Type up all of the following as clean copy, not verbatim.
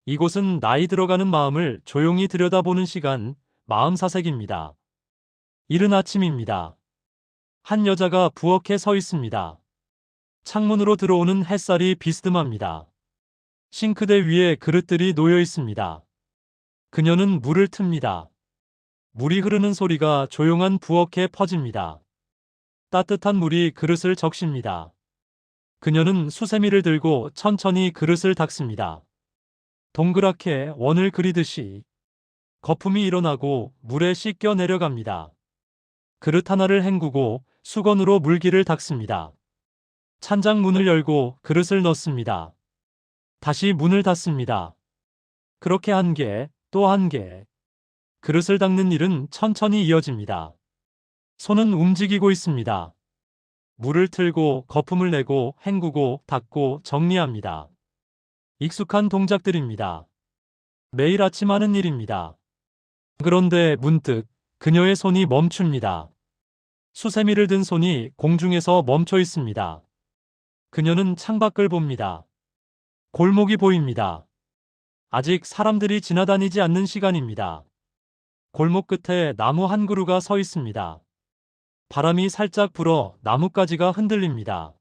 이곳은 나이 들어가는 마음을 조용히 들여다보는 시간, 마음 사색입니다. 이른 아침입니다. 한 여자가 부엌에 서 있습니다. 창문으로 들어오는 햇살이 비스듬합니다. 싱크대 위에 그릇들이 놓여 있습니다. 그녀는 물을 틉니다. 물이 흐르는 소리가 조용한 부엌에 퍼집니다. 따뜻한 물이 그릇을 적십니다. 그녀는 수세미를 들고 천천히 그릇을 닦습니다. 동그랗게 원을 그리듯이 거품이 일어나고 물에 씻겨 내려갑니다. 그릇 하나를 헹구고 수건으로 물기를 닦습니다. 찬장 문을 열고 그릇을 넣습니다. 다시 문을 닫습니다. 그렇게 한 개, 또 한 개. 그릇을 닦는 일은 천천히 이어집니다. 손은 움직이고 있습니다. 물을 틀고 거품을 내고 헹구고 닦고 정리합니다. 익숙한 동작들입니다. 매일 아침 하는 일입니다. 그런데 문득 그녀의 손이 멈춥니다. 수세미를 든 손이 공중에서 멈춰 있습니다. 그녀는 창밖을 봅니다. 골목이 보입니다. 아직 사람들이 지나다니지 않는 시간입니다. 골목 끝에 나무 한 그루가 서 있습니다. 바람이 살짝 불어 나뭇가지가 흔들립니다.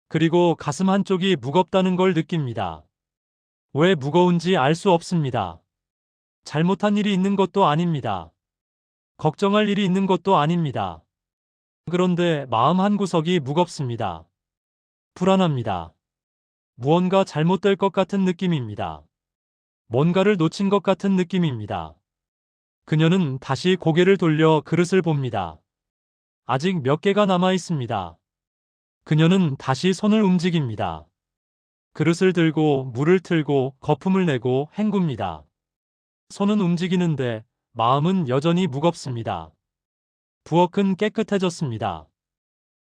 그리고 가슴 한쪽이 무겁다는 걸 느낍니다. 왜 무거운지 알 수 없습니다. 잘못한 일이 있는 것도 아닙니다. 걱정할 일이 있는 것도 아닙니다. 그런데 마음 한구석이 무겁습니다. 불안합니다. 무언가 잘못될 것 같은 느낌입니다. 뭔가를 놓친 것 같은 느낌입니다. 그녀는 다시 고개를 돌려 그릇을 봅니다. 아직 몇 개가 남아 있습니다. 그녀는 다시 손을 움직입니다. 그릇을 들고 물을 틀고 거품을 내고 헹굽니다. 손은 움직이는데 마음은 여전히 무겁습니다. 부엌은 깨끗해졌습니다.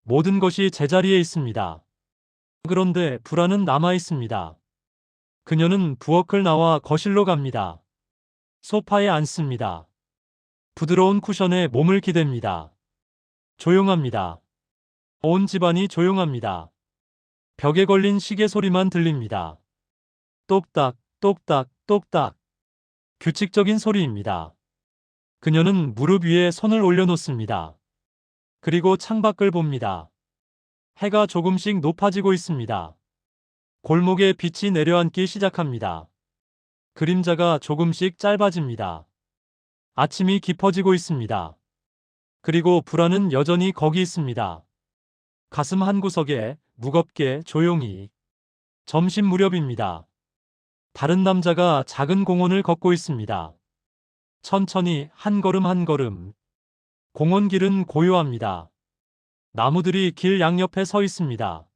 모든 것이 제자리에 있습니다. 그런데 불안은 남아 있습니다. 그녀는 부엌을 나와 거실로 갑니다. 소파에 앉습니다. 부드러운 쿠션에 몸을 기댑니다. 조용합니다. 온 집안이 조용합니다. 벽에 걸린 시계 소리만 들립니다. 똑딱, 똑딱, 똑딱. 규칙적인 소리입니다. 그녀는 무릎 위에 손을 올려놓습니다. 그리고 창밖을 봅니다. 해가 조금씩 높아지고 있습니다. 골목에 빛이 내려앉기 시작합니다. 그림자가 조금씩 짧아집니다. 아침이 깊어지고 있습니다. 그리고 불안은 여전히 거기 있습니다. 가슴 한구석에 무겁게 조용히. 점심 무렵입니다. 다른 남자가 작은 공원을 걷고 있습니다. 천천히 한 걸음 한 걸음. 공원 길은 고요합니다. 나무들이 길 양옆에 서 있습니다.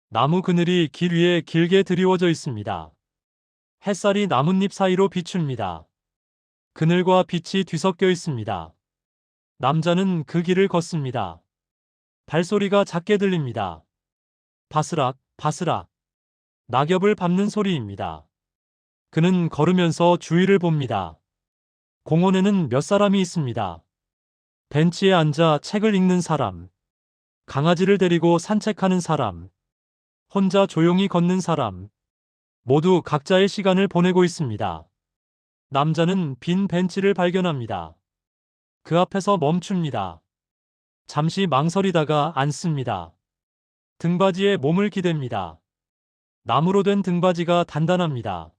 나무 그늘이 길 위에 길게 드리워져 있습니다. 햇살이 나뭇잎 사이로 비춥니다. 그늘과 빛이 뒤섞여 있습니다. 남자는 그 길을 걷습니다. 발소리가 작게 들립니다. 바스락, 바스락. 낙엽을 밟는 소리입니다. 그는 걸으면서 주위를 봅니다. 공원에는 몇 사람이 있습니다. 벤치에 앉아 책을 읽는 사람, 강아지를 데리고 산책하는 사람, 혼자 조용히 걷는 사람, 모두 각자의 시간을 보내고 있습니다. 남자는 빈 벤치를 발견합니다. 그 앞에서 멈춥니다. 잠시 망설이다가 앉습니다. 등받이에 몸을 기댑니다. 나무로 된 등받이가 단단합니다.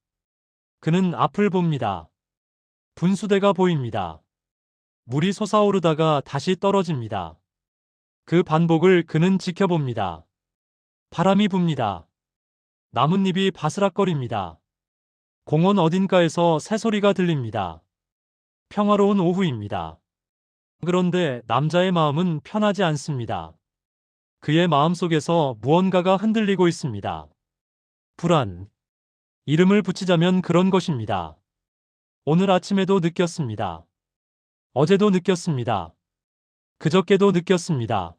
그는 앞을 봅니다. 분수대가 보입니다. 물이 솟아오르다가 다시 떨어집니다. 그 반복을 그는 지켜봅니다. 바람이 붑니다. 나뭇잎이 바스락거립니다. 공원 어딘가에서 새소리가 들립니다. 평화로운 오후입니다. 그런데 남자의 마음은 편하지 않습니다. 그의 마음속에서 무언가가 흔들리고 있습니다. 불안. 이름을 붙이자면 그런 것입니다. 오늘 아침에도 느꼈습니다. 어제도 느꼈습니다. 그저께도 느꼈습니다.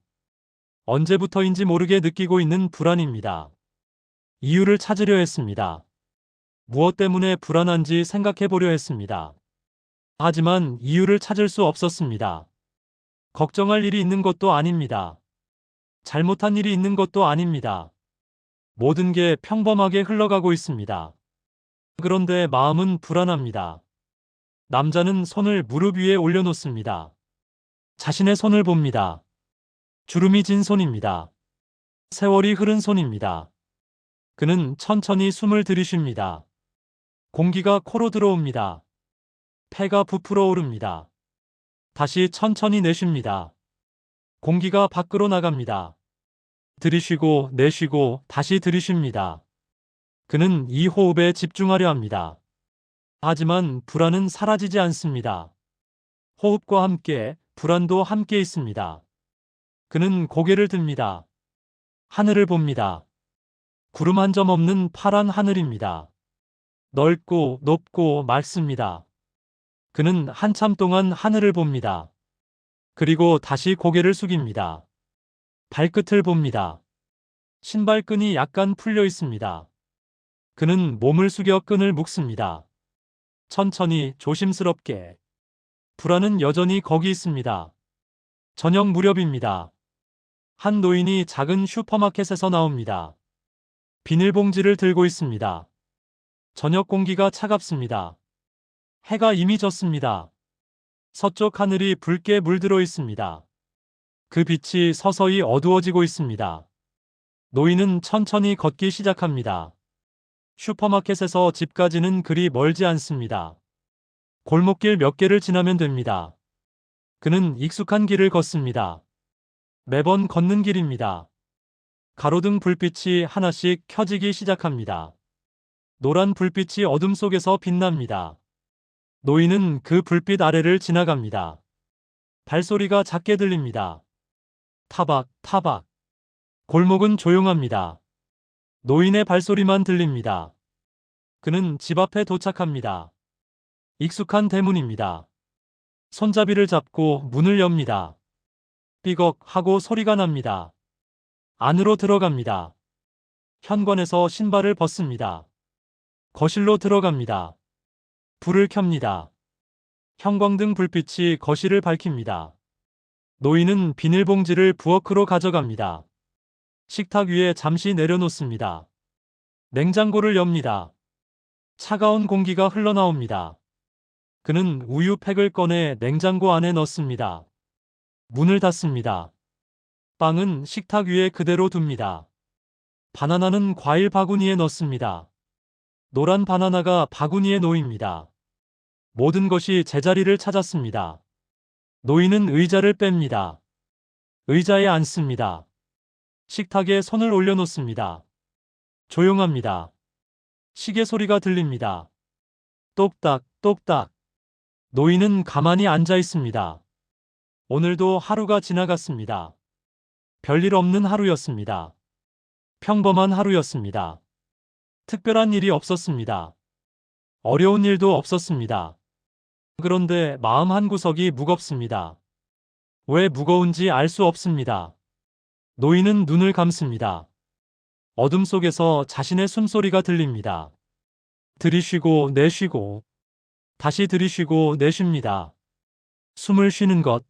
언제부터인지 모르게 느끼고 있는 불안입니다. 이유를 찾으려 했습니다. 무엇 때문에 불안한지 생각해 보려 했습니다. 하지만 이유를 찾을 수 없었습니다. 걱정할 일이 있는 것도 아닙니다. 잘못한 일이 있는 것도 아닙니다. 모든 게 평범하게 흘러가고 있습니다. 그런데 마음은 불안합니다. 남자는 손을 무릎 위에 올려놓습니다. 자신의 손을 봅니다. 주름이 진 손입니다. 세월이 흐른 손입니다. 그는 천천히 숨을 들이쉽니다. 공기가 코로 들어옵니다. 폐가 부풀어 오릅니다. 다시 천천히 내쉽니다. 공기가 밖으로 나갑니다. 들이쉬고 내쉬고 다시 들이쉽니다. 그는 이 호흡에 집중하려 합니다. 하지만 불안은 사라지지 않습니다. 호흡과 함께 불안도 함께 있습니다. 그는 고개를 듭니다. 하늘을 봅니다. 구름 한 점 없는 파란 하늘입니다. 넓고 높고 맑습니다. 그는 한참 동안 하늘을 봅니다. 그리고 다시 고개를 숙입니다. 발끝을 봅니다. 신발끈이 약간 풀려 있습니다. 그는 몸을 숙여 끈을 묶습니다. 천천히 조심스럽게. 불안은 여전히 거기 있습니다. 저녁 무렵입니다. 한 노인이 작은 슈퍼마켓에서 나옵니다. 비닐봉지를 들고 있습니다. 저녁 공기가 차갑습니다. 해가 이미 졌습니다. 서쪽 하늘이 붉게 물들어 있습니다. 그 빛이 서서히 어두워지고 있습니다. 노인은 천천히 걷기 시작합니다. 슈퍼마켓에서 집까지는 그리 멀지 않습니다. 골목길 몇 개를 지나면 됩니다. 그는 익숙한 길을 걷습니다. 매번 걷는 길입니다. 가로등 불빛이 하나씩 켜지기 시작합니다. 노란 불빛이 어둠 속에서 빛납니다. 노인은 그 불빛 아래를 지나갑니다. 발소리가 작게 들립니다. 타박, 타박. 골목은 조용합니다. 노인의 발소리만 들립니다. 그는 집 앞에 도착합니다. 익숙한 대문입니다. 손잡이를 잡고 문을 엽니다. 삐걱 하고 소리가 납니다. 안으로 들어갑니다. 현관에서 신발을 벗습니다. 거실로 들어갑니다. 불을 켭니다. 형광등 불빛이 거실을 밝힙니다. 노인은 비닐봉지를 부엌으로 가져갑니다. 식탁 위에 잠시 내려놓습니다. 냉장고를 엽니다. 차가운 공기가 흘러나옵니다. 그는 우유팩을 꺼내 냉장고 안에 넣습니다. 문을 닫습니다. 빵은 식탁 위에 그대로 둡니다. 바나나는 과일 바구니에 넣습니다. 노란 바나나가 바구니에 놓입니다. 모든 것이 제자리를 찾았습니다. 노인은 의자를 뺍니다. 의자에 앉습니다. 식탁에 손을 올려놓습니다. 조용합니다. 시계 소리가 들립니다. 똑딱, 똑딱. 노인은 가만히 앉아 있습니다. 오늘도 하루가 지나갔습니다. 별일 없는 하루였습니다. 평범한 하루였습니다. 특별한 일이 없었습니다. 어려운 일도 없었습니다. 그런데 마음 한구석이 무겁습니다. 왜 무거운지 알 수 없습니다. 노인은 눈을 감습니다. 어둠 속에서 자신의 숨소리가 들립니다. 들이쉬고 내쉬고 다시 들이쉬고 내쉽니다. 숨을 쉬는 것,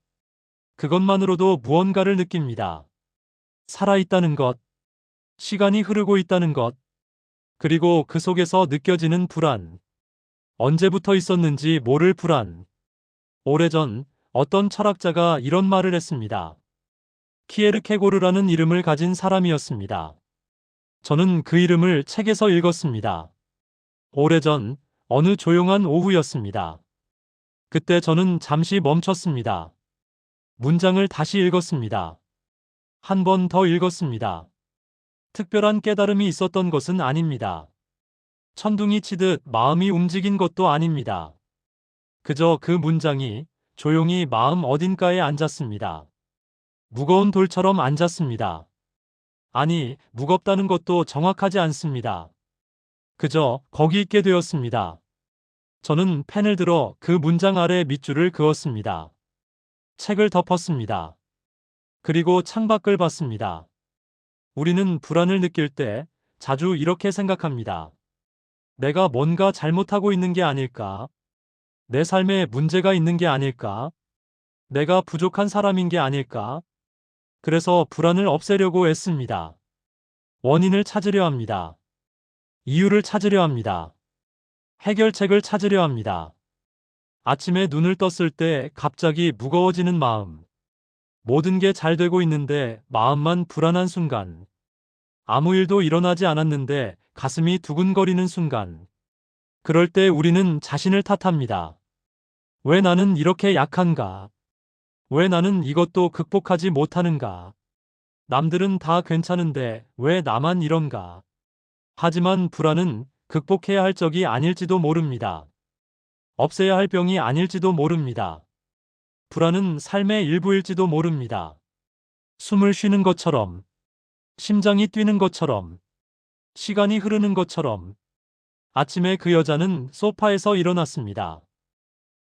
그것만으로도 무언가를 느낍니다. 살아있다는 것, 시간이 흐르고 있다는 것, 그리고 그 속에서 느껴지는 불안. 언제부터 있었는지 모를 불안. 오래전 어떤 철학자가 이런 말을 했습니다. 키에르케고르라는 이름을 가진 사람이었습니다. 저는 그 이름을 책에서 읽었습니다. 오래전 어느 조용한 오후였습니다. 그때 저는 잠시 멈췄습니다. 문장을 다시 읽었습니다. 한 번 더 읽었습니다. 특별한 깨달음이 있었던 것은 아닙니다. 천둥이 치듯 마음이 움직인 것도 아닙니다. 그저 그 문장이 조용히 마음 어딘가에 앉았습니다. 무거운 돌처럼 앉았습니다. 아니, 무겁다는 것도 정확하지 않습니다. 그저 거기 있게 되었습니다. 저는 펜을 들어 그 문장 아래 밑줄을 그었습니다. 책을 덮었습니다. 그리고 창밖을 봤습니다. 우리는 불안을 느낄 때 자주 이렇게 생각합니다. 내가 뭔가 잘못하고 있는 게 아닐까? 내 삶에 문제가 있는 게 아닐까? 내가 부족한 사람인 게 아닐까? 그래서 불안을 없애려고 애씁니다. 원인을 찾으려 합니다. 이유를 찾으려 합니다. 해결책을 찾으려 합니다. 아침에 눈을 떴을 때 갑자기 무거워지는 마음. 모든 게 잘 되고 있는데 마음만 불안한 순간. 아무 일도 일어나지 않았는데 가슴이 두근거리는 순간. 그럴 때 우리는 자신을 탓합니다. 왜 나는 이렇게 약한가? 왜 나는 이것도 극복하지 못하는가? 남들은 다 괜찮은데 왜 나만 이런가? 하지만 불안은 극복해야 할 적이 아닐지도 모릅니다. 없애야 할 병이 아닐지도 모릅니다. 불안은 삶의 일부일지도 모릅니다. 숨을 쉬는 것처럼, 심장이 뛰는 것처럼, 시간이 흐르는 것처럼. 아침에 그 여자는 소파에서 일어났습니다.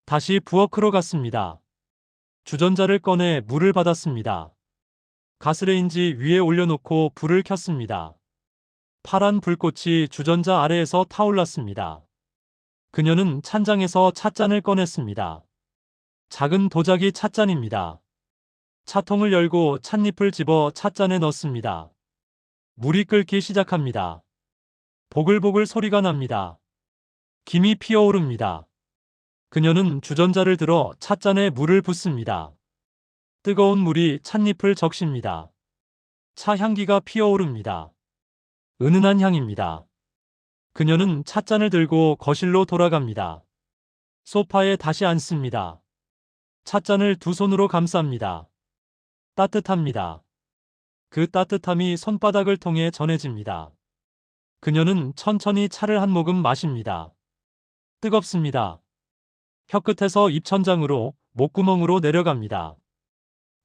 다시 부엌으로 갔습니다. 주전자를 꺼내 물을 받았습니다. 가스레인지 위에 올려놓고 불을 켰습니다. 파란 불꽃이 주전자 아래에서 타올랐습니다. 그녀는 찬장에서 찻잔을 꺼냈습니다. 작은 도자기 찻잔입니다. 차통을 열고 찻잎을 집어 찻잔에 넣습니다. 물이 끓기 시작합니다. 보글보글 소리가 납니다. 김이 피어오릅니다. 그녀는 주전자를 들어 찻잔에 물을 붓습니다. 뜨거운 물이 찻잎을 적십니다. 차 향기가 피어오릅니다. 은은한 향입니다. 그녀는 찻잔을 들고 거실로 돌아갑니다. 소파에 다시 앉습니다. 찻잔을 두 손으로 감쌉니다. 따뜻합니다. 그 따뜻함이 손바닥을 통해 전해집니다. 그녀는 천천히 차를 한 모금 마십니다. 뜨겁습니다. 혀끝에서 입천장으로 목구멍으로 내려갑니다.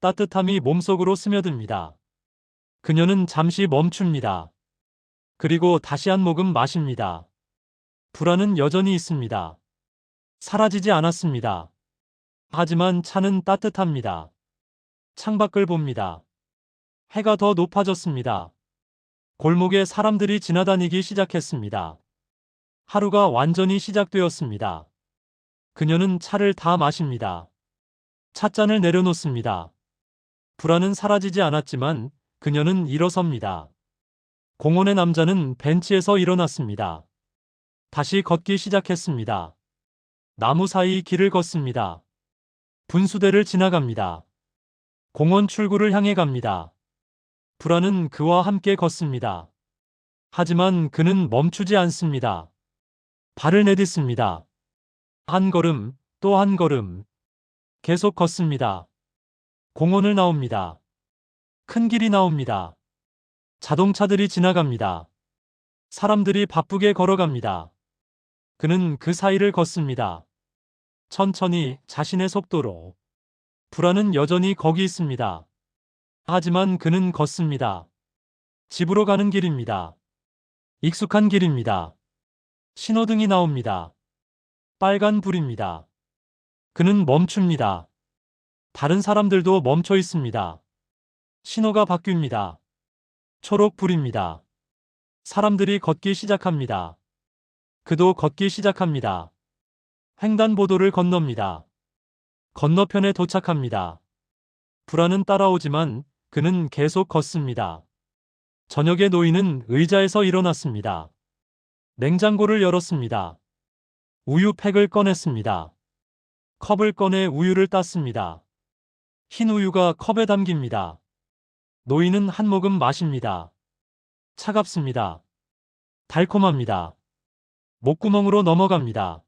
따뜻함이 몸속으로 스며듭니다. 그녀는 잠시 멈춥니다. 그리고 다시 한 모금 마십니다. 불안은 여전히 있습니다. 사라지지 않았습니다. 하지만 차는 따뜻합니다. 창밖을 봅니다. 해가 더 높아졌습니다. 골목에 사람들이 지나다니기 시작했습니다. 하루가 완전히 시작되었습니다. 그녀는 차를 다 마십니다. 찻잔을 내려놓습니다. 불안은 사라지지 않았지만 그녀는 일어섭니다. 공원의 남자는 벤치에서 일어났습니다. 다시 걷기 시작했습니다. 나무 사이 길을 걷습니다. 분수대를 지나갑니다. 공원 출구를 향해 갑니다. 불안은 그와 함께 걷습니다. 하지만 그는 멈추지 않습니다. 발을 내딛습니다. 한 걸음, 또 한 걸음. 계속 걷습니다. 공원을 나옵니다. 큰 길이 나옵니다. 자동차들이 지나갑니다. 사람들이 바쁘게 걸어갑니다. 그는 그 사이를 걷습니다. 천천히 자신의 속도로. 불안은 여전히 거기 있습니다. 하지만 그는 걷습니다. 집으로 가는 길입니다. 익숙한 길입니다. 신호등이 나옵니다. 빨간 불입니다. 그는 멈춥니다. 다른 사람들도 멈춰 있습니다. 신호가 바뀝니다. 초록불입니다. 사람들이 걷기 시작합니다. 그도 걷기 시작합니다. 횡단보도를 건넙니다. 건너편에 도착합니다. 불안은 따라오지만 그는 계속 걷습니다. 저녁에 노인은 의자에서 일어났습니다. 냉장고를 열었습니다. 우유팩을 꺼냈습니다. 컵을 꺼내 우유를 땄습니다. 흰 우유가 컵에 담깁니다. 노인은 한 모금 마십니다. 차갑습니다. 달콤합니다. 목구멍으로 넘어갑니다.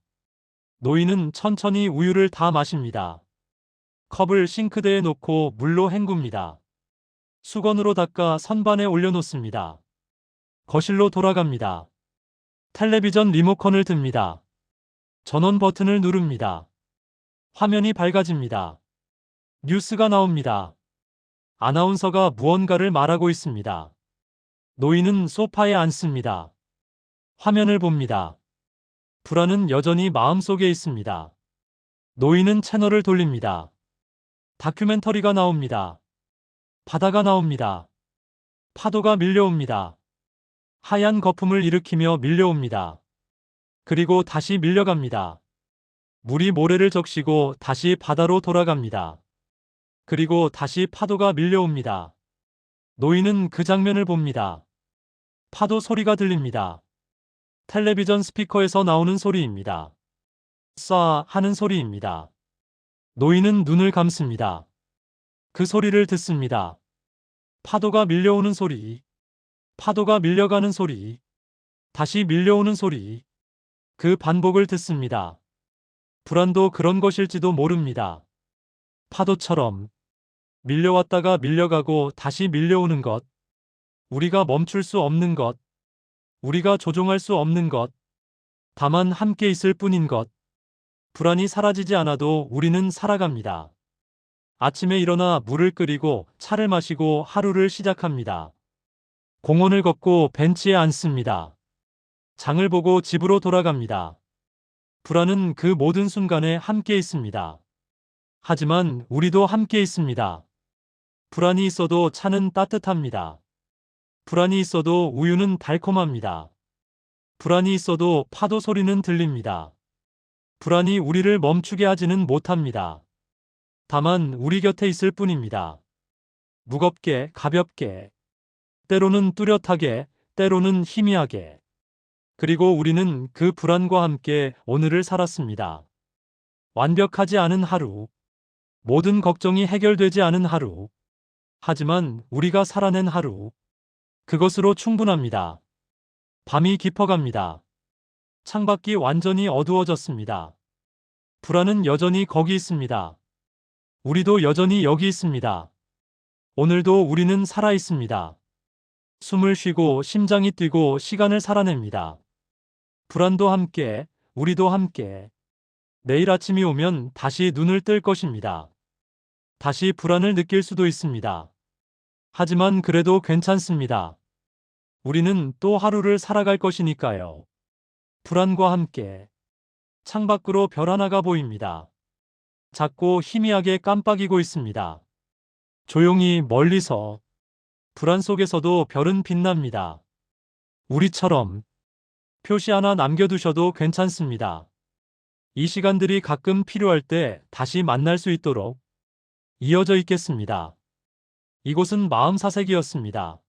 노인은 천천히 우유를 다 마십니다. 컵을 싱크대에 놓고 물로 헹굽니다. 수건으로 닦아 선반에 올려놓습니다. 거실로 돌아갑니다. 텔레비전 리모컨을 듭니다. 전원 버튼을 누릅니다. 화면이 밝아집니다. 뉴스가 나옵니다. 아나운서가 무언가를 말하고 있습니다. 노인은 소파에 앉습니다. 화면을 봅니다. 불안은 여전히 마음속에 있습니다. 노인은 채널을 돌립니다. 다큐멘터리가 나옵니다. 바다가 나옵니다. 파도가 밀려옵니다. 하얀 거품을 일으키며 밀려옵니다. 그리고 다시 밀려갑니다. 물이 모래를 적시고 다시 바다로 돌아갑니다. 그리고 다시 파도가 밀려옵니다. 노인은 그 장면을 봅니다. 파도 소리가 들립니다. 텔레비전 스피커에서 나오는 소리입니다. 쏴 하는 소리입니다. 노인은 눈을 감습니다. 그 소리를 듣습니다. 파도가 밀려오는 소리, 파도가 밀려가는 소리, 다시 밀려오는 소리, 그 반복을 듣습니다. 불안도 그런 것일지도 모릅니다. 파도처럼 밀려왔다가 밀려가고 다시 밀려오는 것, 우리가 멈출 수 없는 것, 우리가 조종할 수 없는 것, 다만 함께 있을 뿐인 것, 불안이 사라지지 않아도 우리는 살아갑니다. 아침에 일어나 물을 끓이고 차를 마시고 하루를 시작합니다. 공원을 걷고 벤치에 앉습니다. 장을 보고 집으로 돌아갑니다. 불안은 그 모든 순간에 함께 있습니다. 하지만 우리도 함께 있습니다. 불안이 있어도 차는 따뜻합니다. 불안이 있어도 우유는 달콤합니다. 불안이 있어도 파도 소리는 들립니다. 불안이 우리를 멈추게 하지는 못합니다. 다만 우리 곁에 있을 뿐입니다. 무겁게, 가볍게, 때로는 뚜렷하게, 때로는 희미하게. 그리고 우리는 그 불안과 함께 오늘을 살았습니다. 완벽하지 않은 하루, 모든 걱정이 해결되지 않은 하루, 하지만 우리가 살아낸 하루, 그것으로 충분합니다. 밤이 깊어갑니다. 창밖이 완전히 어두워졌습니다. 불안은 여전히 거기 있습니다. 우리도 여전히 여기 있습니다. 오늘도 우리는 살아 있습니다. 숨을 쉬고 심장이 뛰고 시간을 살아냅니다. 불안도 함께, 우리도 함께. 내일 아침이 오면 다시 눈을 뜰 것입니다. 다시 불안을 느낄 수도 있습니다. 하지만 그래도 괜찮습니다. 우리는 또 하루를 살아갈 것이니까요. 불안과 함께. 창밖으로 별 하나가 보입니다. 작고 희미하게 깜빡이고 있습니다. 조용히 멀리서. 불안 속에서도 별은 빛납니다. 우리처럼. 표시 하나 남겨두셔도 괜찮습니다. 이 시간들이 가끔 필요할 때 다시 만날 수 있도록 이어져 있겠습니다. 이곳은 마음사색이었습니다.